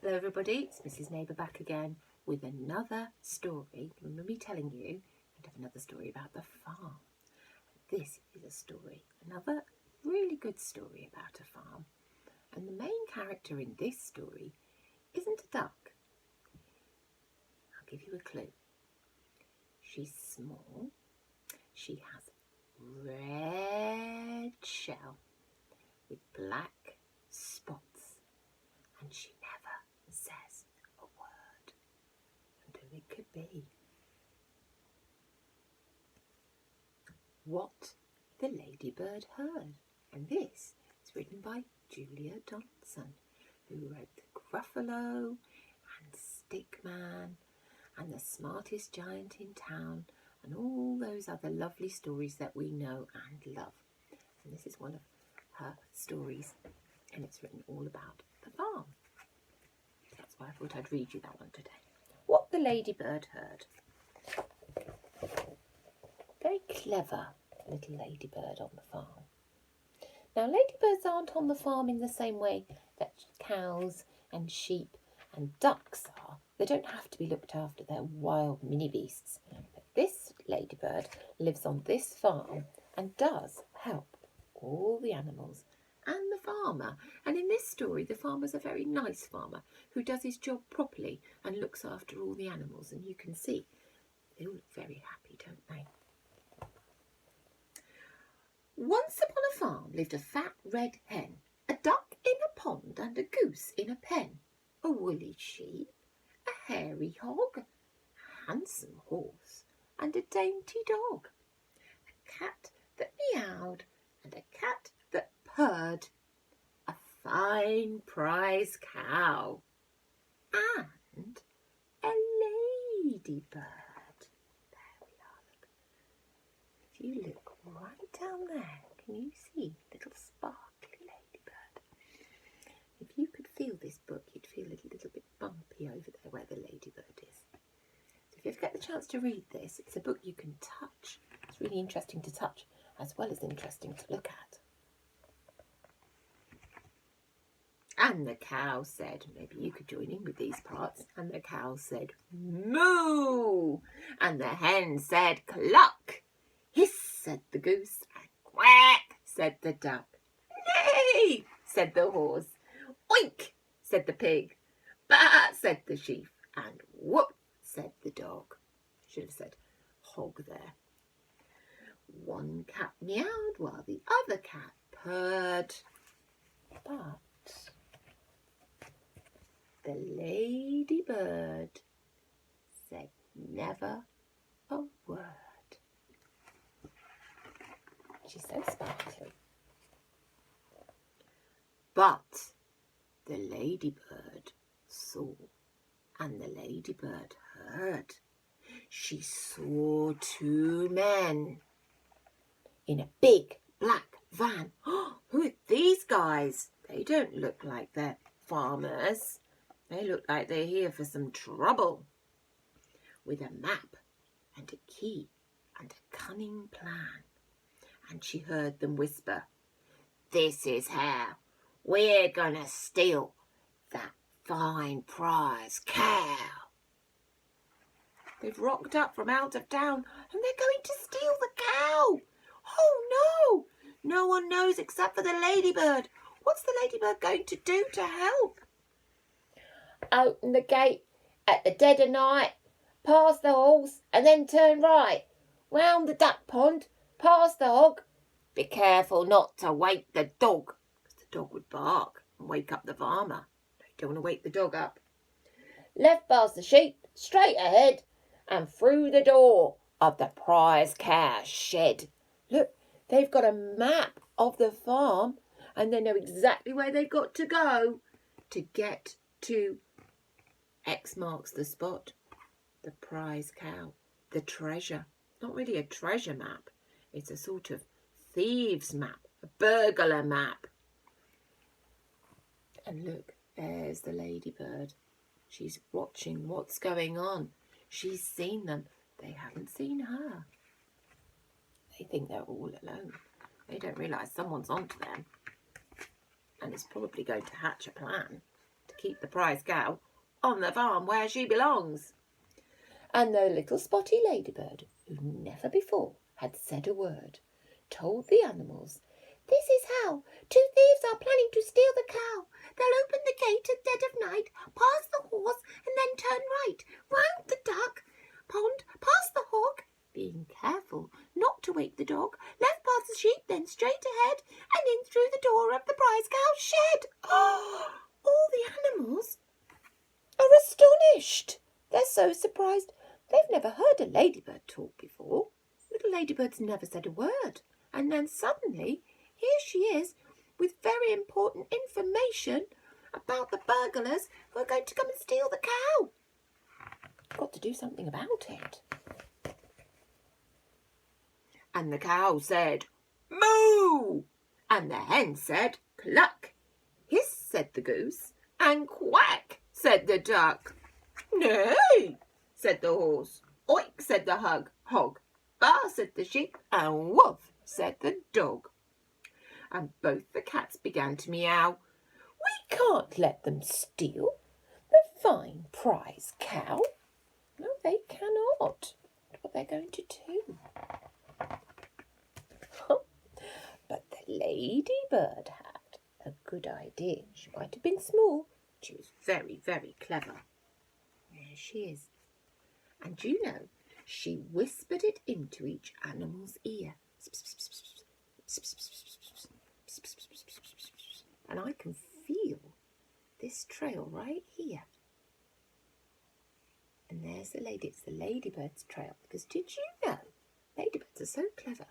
Hello everybody, it's Mrs. Neighbour back again with another story. Remember me telling you I'd have another story about the farm. This is a story, another really good story about a farm. And the main character in this story isn't a duck. I'll give you a clue. She's small, she has red shell with black spots, and she never says a word. And who it could be? What the Ladybird Heard. And this is written by Julia Donaldson, who wrote The Gruffalo and Stickman and The Smartest Giant in Town and all those other lovely stories that we know and love. And this is one of her stories, and it's written all about the farm. That's why I thought I'd read you that one today. What the Ladybird Heard. Very clever little ladybird on the farm. Now, ladybirds aren't on the farm in the same way that cows and sheep and ducks are. They don't have to be looked after. They're wild mini beasts. But this ladybird lives on this farm and does help all the animals and the farmer. And in this story, the farmer's a very nice farmer who does his job properly and looks after all the animals. And you can see they all look very happy, don't they? Once upon a farm lived a fat red hen, a duck in a pond and a goose in a pen, a woolly sheep, a hairy hog, a handsome horse and a dainty dog, a cat that meowed and a cat that purred, a fine prize cow, and a ladybird. There we are, look. If you look right down there, can you see little sparkly ladybird? If you could feel this book, you'd feel it a little bit bumpy over there where the ladybird is. So if you ever get the chance to read this, it's a book you can touch. It's really interesting to touch as well as interesting to look at. And the cow said, maybe you could join in with these parts, and the cow said, moo! And the hen said, cluck! Hiss, said the goose, and quack, said the duck. Neigh, said the horse. Oink, said the pig. Bah, said the sheep. And whoop, said the dog. Should have said hog there. One cat meowed while the other cat purred. But the ladybird said never a word. She's so sparkly. But the ladybird saw and the ladybird heard. She saw two men in a big black van. Oh, who are these guys? They don't look like they're farmers. They look like they're here for some trouble. With a map and a key and a cunning plan. And she heard them whisper, this is how we're gonna steal that fine prize cow. They've rocked up from out of town and they're going to steal the cow. Oh no! No one knows except for the ladybird. What's the ladybird going to do to help? Open the gate at the dead of night, past the horse and then turn right, round the duck pond, past the hog. Be careful not to wake the dog, because the dog would bark and wake up the farmer. You don't want to wake the dog up. Left past the sheep, straight ahead, and through the door of the prize cow shed. Look, they've got a map of the farm and they know exactly where they've got to go to get to X marks the spot, the prize cow, the treasure. Not really a treasure map, it's a sort of thieves map, a burglar map. And look, there's the ladybird. She's watching what's going on. She's seen them. They haven't seen her. They think they're all alone. They don't realise someone's onto them. And is probably going to hatch a plan to keep the prize cow on the farm where she belongs. And the little spotty ladybird, who never before had said a word, told the animals, "This is how. 2 thieves are planning to steal the cow. They'll open the gate at dead of night, pass the horse, and then turn right, round the duck pond, past the hog, being careful not to wake the dog, left past the sheep, then straight ahead, and in through the door of the prize cow's shed." Oh, all the animals are astonished. They're so surprised. They've never heard a ladybird talk before. Little ladybird's never said a word. And then suddenly, here she is with very important information about the burglars who are going to come and steal the cow. Got to do something about it. And the cow said, "Moo!" And the hen said, "Cluck!" "Hiss!" said the goose, and "Quack!" said the duck. "Nay!" said the horse. "Oink!" said the hog. "Baa!" said the sheep, and "Woof!" said the dog. And both the cats began to meow. "We can't let them steal the fine prize cow." No, they cannot. What they're going to do? But the ladybird had a good idea. She might have been small, but she was very, very clever. There she is. And you know, she whispered it into each animal's ear. And I can feel this trail right here. And there's the lady. It's the ladybird's trail. Because did you know, ladybirds are so clever.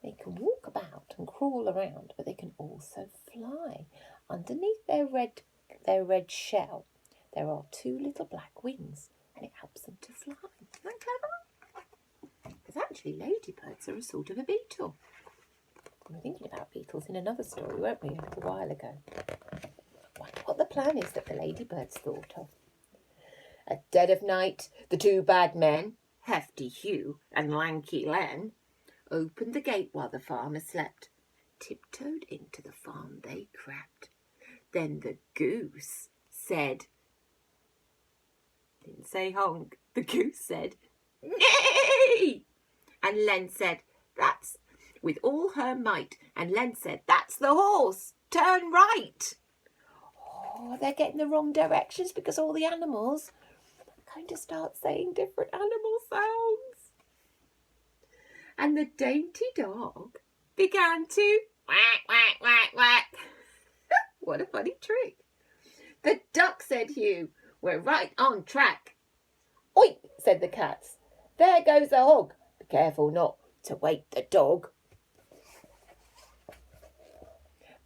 They can walk about and crawl around, but they can also fly. Underneath their red shell, there are 2 little black wings, and it helps them to fly. Isn't that clever? Because actually, ladybirds are a sort of a beetle. We were thinking about beetles in another story, weren't we, a little while ago? I wonder what the plan is that the ladybirds thought of. At dead of night, the 2 bad men, Hefty Hugh and Lanky Len, opened the gate while the farmer slept. Tiptoed into the farm they crept. Then the goose said, didn't say honk, the goose said, "Neigh!" And Len said, "That's," with all her might, and Len said, "That's the horse, turn right." Oh, they're getting the wrong directions because all the animals are going to start saying different animal sounds. And the dainty dog began to whack, whack, whack, whack. What a funny trick. The duck, said Hugh, "We're right on track." "Oink!" said the cats. "There goes the hog. Be careful not to wake the dog."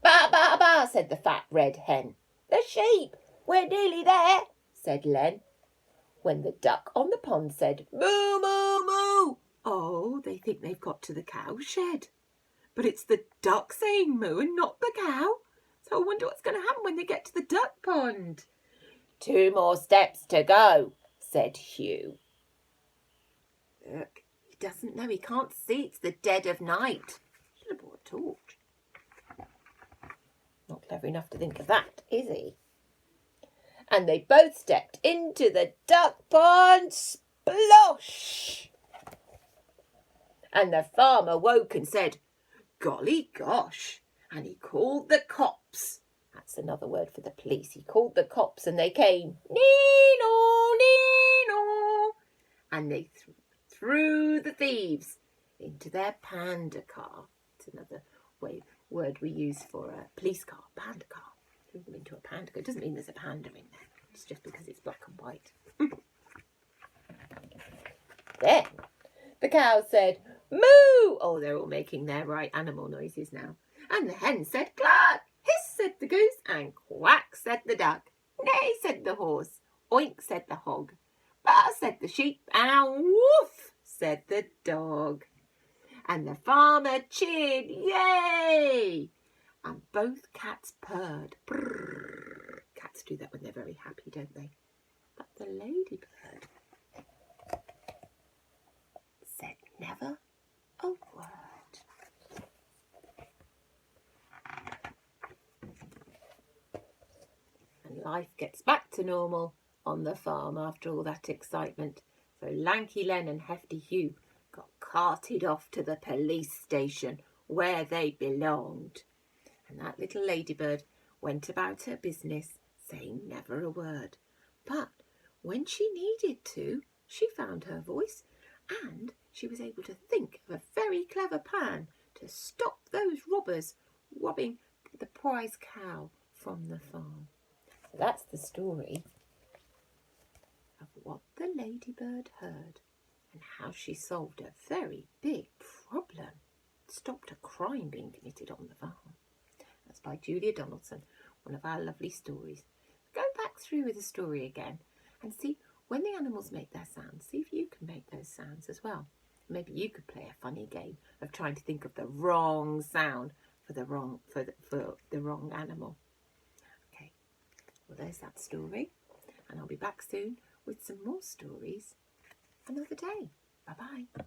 "Ba, ba, ba," said the fat red hen. "The sheep. We're nearly there," said Len. When the duck on the pond said, "Moo, moo, moo." Oh, they think they've got to the cow shed. But it's the duck saying moo and not the cow. So I wonder what's going to happen when they get to the duck pond. "2 more steps to go," said Hugh. Look, he doesn't know. He can't see. It's the dead of night. Should have brought a torch. Not clever enough to think of that, is he? And they both stepped into the duck pond. Splosh! And the farmer woke and said, "Golly gosh." And he called the cops. That's another word for the police. He called the cops and they came. Nee-no, nee-no. And they threw the thieves into their panda car. It's another word we use for a police car, panda car. Threw them into a panda car. It doesn't mean there's a panda in there. It's just because it's black and white. Then the cow said, "Moo!" Oh, they're all making their right animal noises now. And the hen said, "Cluck!" "Hiss!" said the goose, and "Quack!" said the duck. "Neigh!" said the horse. "Oink!" said the hog. "Baa!" said the sheep, and "Woof!" said the dog. And the farmer cheered, "Yay!" And both cats purred. Brrr. Cats do that when they're very happy, don't they? But the ladybird said never a word. life gets back to normal on the farm after all that excitement. So Lanky Len and Hefty Hugh got carted off to the police station where they belonged. And that little ladybird went about her business, saying never a word. But when she needed to, she found her voice, and she was able to think of a very clever plan to stop those robbers robbing the prize cow from the farm. So that's the story of what the ladybird heard and how she solved a very big problem. Stopped a crime being committed on the farm. That's by Julia Donaldson, one of our lovely stories. Go back through with the story again and see when the animals make their sounds. See if you can make those sounds as well. Maybe you could play a funny game of trying to think of the wrong sound for the wrong animal. Okay, well there's that story, and I'll be back soon with some more stories another day. Bye bye.